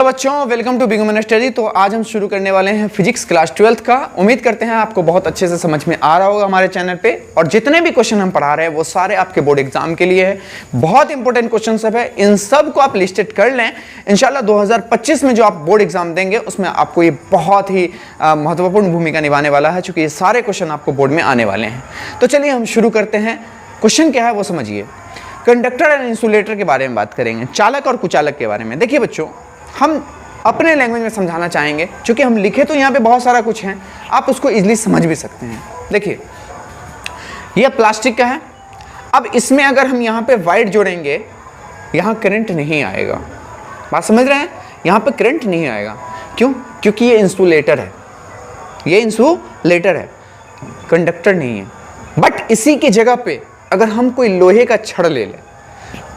तो बच्चों welcome to big human study. तो आज हम शुरू करने वाले हैं फिजिक्स क्लास 12th का। उम्मीद करते हैं आपको बहुत अच्छे से समझ में आ रहा होगा हमारे चैनल पे। और जितने भी क्वेश्चन हम पढ़ा रहे हैं वो सारे आपके बोर्ड एग्जाम के लिए है। बहुत इंपॉर्टेंट क्वेश्चन सब है, इन सब को आप लिस्टेड कर लें। इंशाल्लाह 2025 में जो आप बोर्ड एग्जाम देंगे उसमें आपको ये बहुत ही महत्वपूर्ण भूमिका निभाने वाला है, चूंकि ये सारे क्वेश्चन आपको बोर्ड में आने वाले हैं। तो चलिए हम शुरू करते हैं। क्वेश्चन क्या है वो समझिए। कंडक्टर एंड इंसुलेटर के बारे में बात करेंगे, चालक और कुचालक के बारे में। देखिए बच्चों, हम अपने लैंग्वेज में समझाना चाहेंगे, क्योंकि हम लिखे तो यहाँ पे बहुत सारा कुछ है, आप उसको इजीली समझ भी सकते हैं। देखिए यह प्लास्टिक का है। अब इसमें अगर हम यहाँ पे वायर जोड़ेंगे, यहाँ करंट नहीं आएगा। बात समझ रहे हैं? यहाँ पे करंट नहीं आएगा। क्यों? क्योंकि ये इंसुलेटर है, ये इंसुलेटर है, कंडक्टर नहीं है। बट इसी की जगह पे अगर हम कोई लोहे का छड़ ले लें,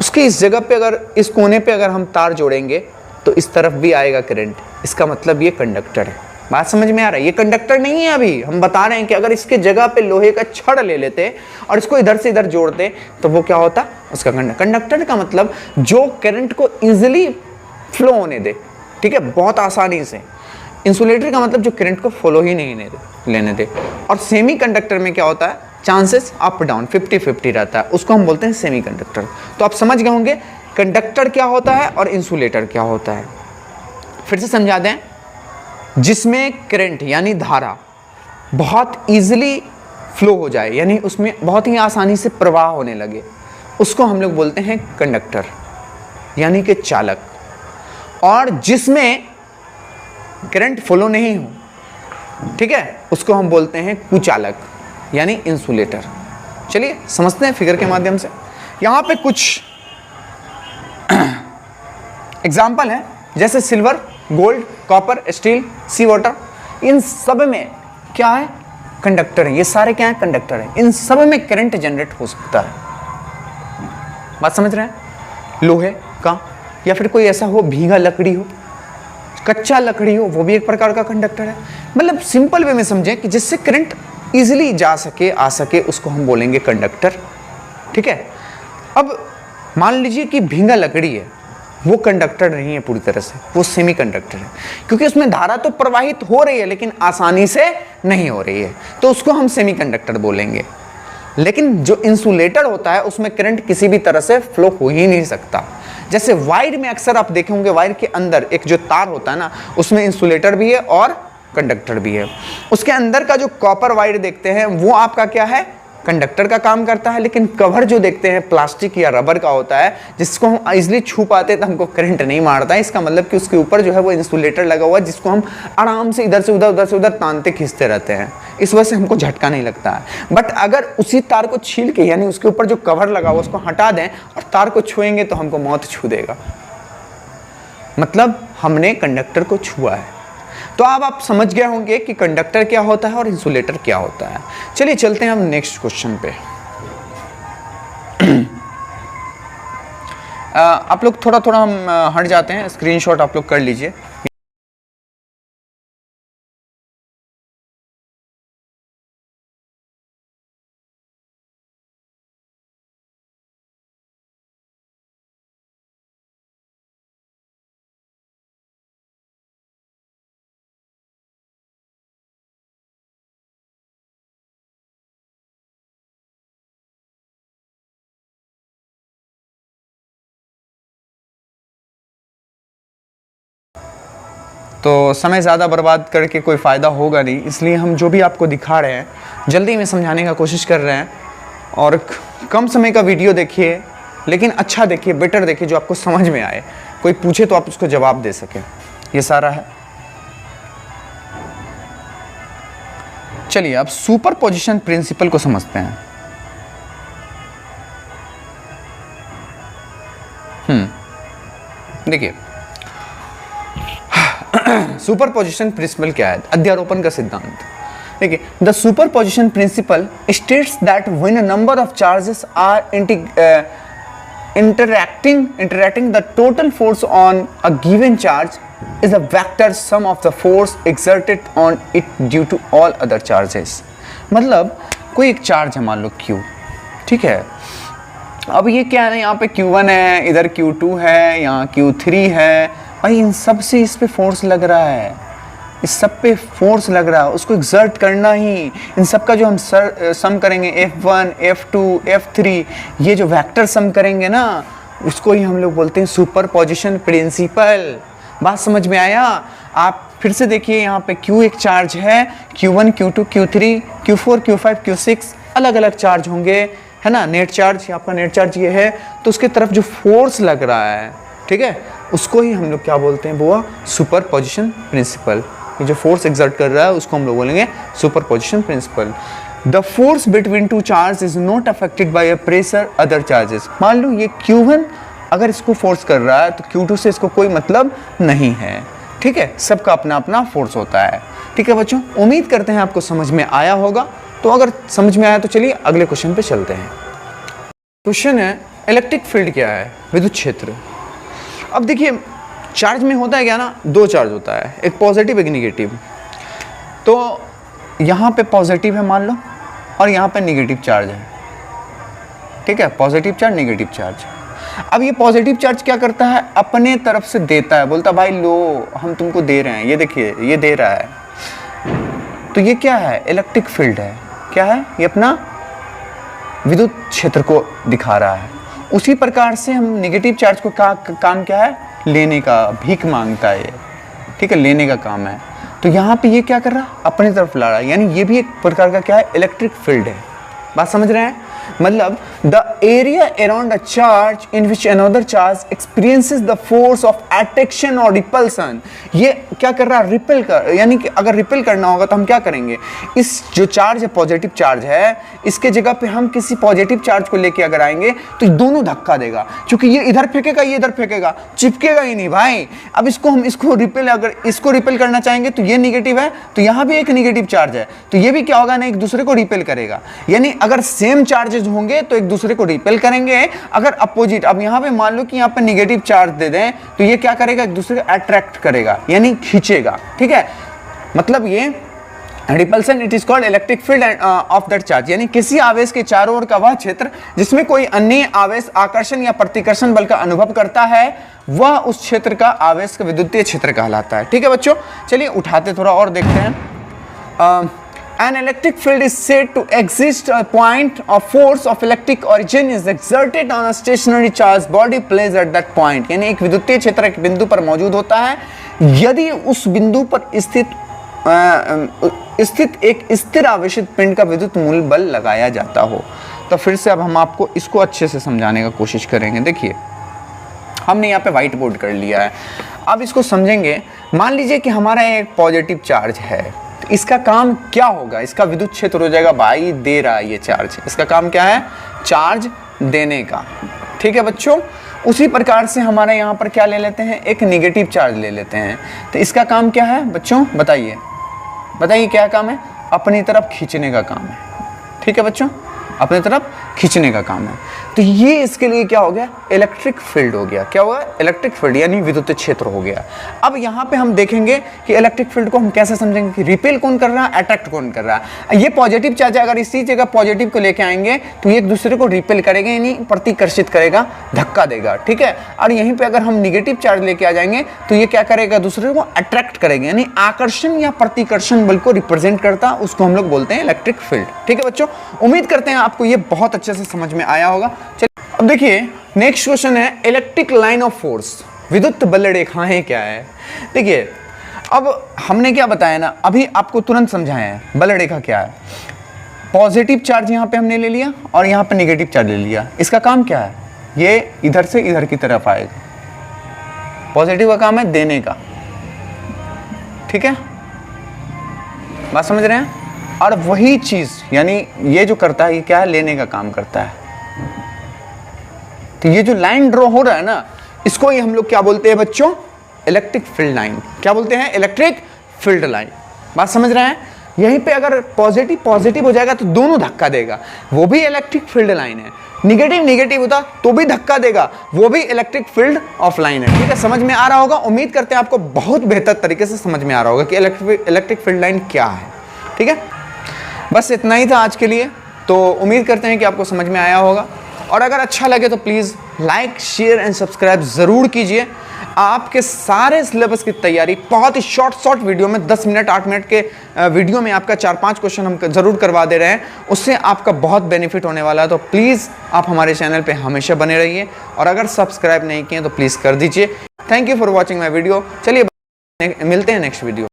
उसके इस जगह पे अगर इस कोने पे अगर हम तार जोड़ेंगे तो इस तरफ भी आएगा करंट। इसका मतलब ये कंडक्टर है। बात समझ में आ रहा है? ये कंडक्टर नहीं है। अभी हम बता रहे हैं कि अगर इसके जगह पे लोहे का छड़ ले लेते और इसको इधर से इधर जोड़ते तो वो क्या होता? उसका कंडक्टर का मतलब जो करंट को इजीली फ्लो होने दे, ठीक है, बहुत आसानी से। इंसुलेटर का मतलब जो करंट को फ्लो ही नहीं लेने दे। और सेमी कंडक्टर में क्या होता है? चांसेस अप डाउन 50-50 रहता है, उसको हम बोलते हैं सेमी कंडक्टर। तो आप समझ गए होंगे कंडक्टर क्या होता है और इंसुलेटर क्या होता है। फिर से समझा दें, जिसमें करंट यानी धारा बहुत इजीली फ्लो हो जाए, यानी उसमें बहुत ही आसानी से प्रवाह होने लगे, उसको हम लोग बोलते हैं कंडक्टर यानी कि चालक। और जिसमें करंट फ्लो नहीं हो, ठीक है, उसको हम बोलते हैं कुचालक यानी इंसुलेटर। चलिए समझते हैं फिगर के माध्यम से। यहां पे कुछ एग्जाम्पल है, जैसे सिल्वर, गोल्ड, कॉपर, स्टील, सी वाटर। इन सब में क्या है? कंडक्टर है। ये सारे क्या है? कंडक्टर है। इन सब में करंट जनरेट हो सकता है। बात समझ रहे हैं? लोहे का, या फिर कोई ऐसा हो भीगा लकड़ी हो, कच्चा लकड़ी हो, वो भी एक प्रकार का कंडक्टर है। मतलब सिंपल वे में समझें कि जिससे करंट इजीली जा सके, आ सके, उसको हम बोलेंगे कंडक्टर, ठीक है। अब मान लीजिए कि भीगा लकड़ी है, वो कंडक्टर नहीं है पूरी तरह से, वो सेमी कंडक्टर है, क्योंकि उसमें धारा तो प्रवाहित हो रही है लेकिन आसानी से नहीं हो रही है, तो उसको हम सेमी कंडक्टर बोलेंगे। लेकिन जो इंसुलेटर होता है उसमें करंट किसी भी तरह से फ्लो हो ही नहीं सकता। जैसे वायर में अक्सर आप देखे होंगे, वायर के अंदर एक जो तार होता है ना, उसमें इंसुलेटर भी है और कंडक्टर भी है। उसके अंदर का जो कॉपर वायर देखते हैं वो आपका क्या है? कंडक्टर का काम करता है। लेकिन कवर जो देखते हैं प्लास्टिक या रबर का होता है, जिसको हम इजीली छू पाते हैं तो हमको करंट नहीं मारता है। इसका मतलब कि उसके ऊपर जो है वो इंसुलेटर लगा हुआ है, जिसको हम आराम से इधर से उधर, उधर से उधर तानते खींचते रहते हैं। इस वजह से हमको झटका नहीं लगता है। बट अगर उसी तार को छील के, यानी उसके ऊपर जो कवर लगा हुआ उसको हटा दें और तार को छुएंगे तो हमको मौत छू देगा। मतलब हमने कंडक्टर को छुआ है। तो अब आप समझ गए होंगे कि कंडक्टर क्या होता है और इंसुलेटर क्या होता है। चलिए चलते हैं हम नेक्स्ट क्वेश्चन पे। आप लोग थोड़ा थोड़ा हम हट जाते हैं, स्क्रीनशॉट आप लोग कर लीजिए। तो समय ज़्यादा बर्बाद करके कोई फ़ायदा होगा नहीं, इसलिए हम जो भी आपको दिखा रहे हैं जल्दी में समझाने का कोशिश कर रहे हैं। और कम समय का वीडियो देखिए, लेकिन अच्छा देखिए, बेटर देखिए, जो आपको समझ में आए। कोई पूछे तो आप उसको जवाब दे सकें, ये सारा है। चलिए अब सुपर पोजिशन प्रिंसिपल को समझते हैं। देखिए सुपरपोजिशन प्रिंसिपल क्या है? अध्यारोपण का सिद्धांत। देखिए, the superposition principle states that when a number of charges are interacting the total force on a given charge is a vector sum of the force exerted on it due to all other charges। मतलब कोई एक charge है, मान लो Q, ठीक है। अब ये क्या है? यहाँ पे Q1 है, इधर Q2 है, यहाँ Q3 है, भाई इन सब से इस पे फोर्स लग रहा है, इस सब पे फोर्स लग रहा है, उसको एक्सर्ट करना ही। इन सब का जो हम सम करेंगे F1, F2, F3, ये जो वेक्टर सम करेंगे ना, उसको ही हम लोग बोलते हैं सुपरपोजिशन प्रिंसिपल। बात समझ में आया? आप फिर से देखिए, यहाँ पे Q एक चार्ज है, Q1, Q2, Q3, Q4, Q5, Q6 अलग अलग चार्ज होंगे, है ना। नेट चार्ज, आपका नेट चार्ज ये है, तो उसके तरफ जो फोर्स लग रहा है, ठीक है, उसको ही हम लोग क्या बोलते हैं, वो सुपरपोजिशन प्रिंसिपल। ये जो फोर्स एक्सर्ट कर रहा है उसको हम लोग बोलेंगे superposition principle. The force between two charge is not affected by a pressure other charges. मान लो ये Q1 अगर इसको फोर्स कर रहा है तो Q2 से इसको कोई मतलब नहीं है, ठीक है। सबका अपना अपना फोर्स होता है, ठीक है बच्चों। उम्मीद करते हैं आपको समझ में आया होगा। तो अगर समझ में आया तो चलिए अगले क्वेश्चन पे चलते हैं। क्वेश्चन है इलेक्ट्रिक फील्ड क्या है, विद्युत क्षेत्र। अब देखिए चार्ज में होता है क्या ना, दो चार्ज होता है, एक पॉजिटिव एक निगेटिव। तो यहाँ पे पॉजिटिव है मान लो, और यहाँ पे निगेटिव चार्ज है, ठीक है, पॉजिटिव चार्ज निगेटिव चार्ज। अब ये पॉजिटिव चार्ज क्या करता है, अपने तरफ से देता है, बोलता भाई लो हम तुमको दे रहे हैं, ये देखिए ये दे रहा है। तो ये क्या है, इलेक्ट्रिक फील्ड है। क्या है ये, अपना विद्युत क्षेत्र को दिखा रहा है। उसी प्रकार से हम निगेटिव चार्ज को काम क्या है, लेने का, भीख मांगता है ये, ठीक है, लेने का काम है। तो यहाँ पे ये क्या कर रहा है, अपनी तरफ ला रहा है, यानी ये भी एक प्रकार का क्या है, इलेक्ट्रिक फील्ड है। बात समझ रहे हैं? मतलब the area around a charge in which another charge experiences the force of attraction और रिपल्सन। ये क्या कर रहा है, रिपेल कर, यानी कि अगर रिपेल करना होगा तो हम क्या करेंगे, इस जो चार्ज है पॉजिटिव चार्ज है, इसके जगह पे हम किसी पॉजिटिव चार्ज को लेके अगर आएंगे तो दोनों धक्का देगा, क्योंकि ये इधर फेंकेगा ये इधर फेंकेगा, चिपकेगा ही नहीं भाई। अब इसको हम इसको रिपेल, अगर इसको रिपेल करना चाहेंगे तो ये निगेटिव है, तो यहाँ भी एक निगेटिव चार्ज है, तो ये भी क्या होगा ना, एक दूसरे को रिपेल करेगा। यानी अगर सेम चार्जेस होंगे तो एक दूसरे को रिपेल करेंगे। अगर अपोजिट, अब यहाँ पे मान लो कि यहाँ पे निगेटिव चार्ज दे दें तो ये क्या करेगा, एक दूसरे को अट्रैक्ट करेगा, यानी खींचेगा, ठीक है। मतलब ये repulsion it is called electric field of that charge, यानी किसी आवेश के चारों ओर का वह क्षेत्र जिसमें कोई अन्य आवेश आकर्षण या प्रतिकर्षण बल का अनुभव करता है, वह उस क्षेत्र का आवेश का विद्युतीय क्षेत्र कहलाता है, ठीक है बच्चों। चलिए उठाते थोड़ा और देखते हैं। An electric field is said to exist a point of force of electric origin is exerted on a stationary charged body placed at that point। यानी एक विद्युतीय क्षेत्र एक बिंदु पर मौजूद होता है, यदि उस बिंदु पर स्थित एक स्थिर आवेशित पिंड का विद्युत मूल बल लगाया जाता हो। तो फिर से अब हम आपको इसको अच्छे से समझाने का कोशिश करेंगे। देखिए हमने यहाँ पे व्हाइट बोर्ड कर लिया है, अब इसको समझेंगे। मान लीजिए कि हमारा एक पॉजिटिव चार्ज है, तो इसका काम क्या होगा, इसका विद्युत क्षेत्र हो जाएगा, भाई दे रहा है ये चार्ज, इसका काम क्या है, चार्ज देने का, ठीक है बच्चों। उसी प्रकार से हमारे यहाँ पर क्या ले लेते हैं, एक निगेटिव चार्ज ले लेते हैं, तो इसका काम क्या है बच्चों, बताइए बताइए क्या काम है, अपनी तरफ खींचने का काम है, ठीक है बच्चों, अपनी तरफ खींचने का काम है। तो ये इसके लिए क्या हो गया, इलेक्ट्रिक फील्ड हो गया। क्या होगा, इलेक्ट्रिक फील्ड यानी विद्युत क्षेत्र हो गया। अब यहाँ पे हम देखेंगे कि इलेक्ट्रिक फील्ड को हम कैसे समझेंगे कि रिपेल कौन कर रहा है, अट्रैक्ट कौन कर रहा है। ये पॉजिटिव चार्ज है, अगर इसी जगह पॉजिटिव को लेके आएंगे तो ये एक दूसरे को रिपेल करेगा, यानी प्रतिकर्षित करेगा, धक्का देगा, ठीक है। और यहीं पर अगर हम निगेटिव चार्ज लेके आ जाएंगे तो ये क्या करेगा, दूसरे को अट्रैक्ट करेगा, यानी आकर्षण या प्रतिकर्षण बल को रिप्रेजेंट करता, उसको हम लोग बोलते हैं इलेक्ट्रिक फील्ड, ठीक है बच्चों। उम्मीद करते हैं आपको ये बहुत अच्छे से समझ में आया होगा। चलिए अब देखिए नेक्स्ट क्वेश्चन है इलेक्ट्रिक लाइन ऑफ फोर्स, विद्युत बल रेखाएं क्या है। देखिए अब हमने क्या बताया ना, अभी आपको तुरंत समझाया है बल रेखा क्या है। पॉजिटिव चार्ज यहाँ पे हमने ले लिया और यहाँ पे नेगेटिव चार्ज ले लिया, इसका काम क्या है, ये इधर से इधर की तरफ आएगा। पॉजिटिव का काम है देने का, ठीक है, बात समझ रहे हैं। और वही चीज यानी ये जो करता है, ये क्या है, लेने का काम करता है। तो ये जो लाइन ड्रॉ हो रहा है ना, इसको ही हम लोग क्या बोलते हैं बच्चों, इलेक्ट्रिक फील्ड लाइन। क्या बोलते हैं, इलेक्ट्रिक फील्ड लाइन। बात समझ रहे हैं। यहीं पे अगर पॉजिटिव पॉजिटिव हो जाएगा तो दोनों धक्का देगा, वो भी इलेक्ट्रिक फील्ड लाइन है। निगेटिव निगेटिव होता तो भी धक्का देगा, वो भी इलेक्ट्रिक फील्ड ऑफ लाइन है, ठीक है। समझ में आ रहा होगा, उम्मीद करते हैं आपको बहुत बेहतर तरीके से समझ में आ रहा होगा कि इलेक्ट्रिक फील्ड लाइन क्या है, ठीक है। बस इतना ही था आज के लिए, तो उम्मीद करते हैं कि आपको समझ में आया होगा। और अगर अच्छा लगे तो please like, share and subscribe ज़रूर कीजिए। आपके सारे सिलेबस की तैयारी बहुत ही शॉर्ट वीडियो में 10 मिनट 8 मिनट के वीडियो में आपका 4-5 क्वेश्चन हम ज़रूर करवा दे रहे हैं। उससे आपका बहुत बेनिफिट होने वाला है। तो प्लीज़ आप हमारे चैनल पे हमेशा बने रहिए और अगर सब्सक्राइब नहीं किए तो प्लीज़ कर दीजिए। Thank you for watching my video. चलिए मिलते हैं नेक्स्ट वीडियो।